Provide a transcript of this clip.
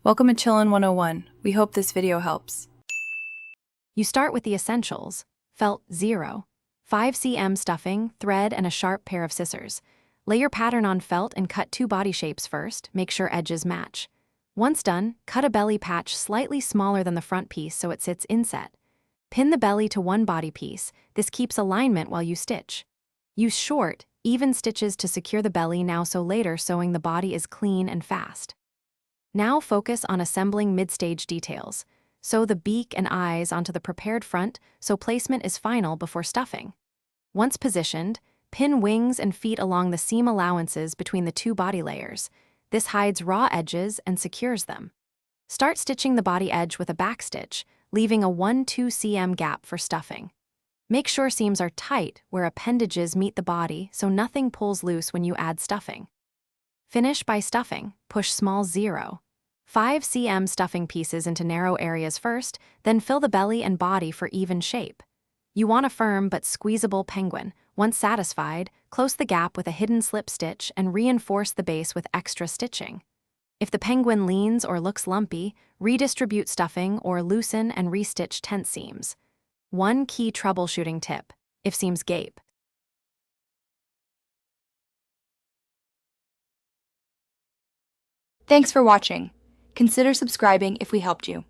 Welcome to Chillin' 101. We hope this video helps. You start with the essentials: felt 0, 5 cm stuffing, thread, and a sharp pair of scissors. Lay your pattern on felt and cut 2 body shapes first. Make sure edges match. Once done, cut a belly patch slightly smaller than the front piece so it sits inset. Pin the belly to one body piece. This keeps alignment while you stitch. Use short, even stitches to secure the belly now so later sewing the body is clean and fast. Now focus on assembling mid-stage details. Sew the beak and eyes onto the prepared front so placement is final before stuffing. Once positioned, pin wings and feet along the seam allowances between the 2 body layers. This hides raw edges and secures them. Start stitching the body edge with a backstitch, leaving a 1-2 cm gap for stuffing. Make sure seams are tight where appendages meet the body so nothing pulls loose when you add stuffing. Finish by stuffing. Push small 0, 5 cm stuffing pieces into narrow areas first, then fill the belly and body for even shape. You want a firm but squeezable penguin. Once satisfied, close the gap with a hidden slip stitch and reinforce the base with extra stitching. If the penguin leans or looks lumpy, redistribute stuffing or loosen and restitch tent seams. One key troubleshooting tip: if seams gape. Thanks for watching. Consider subscribing if we helped you.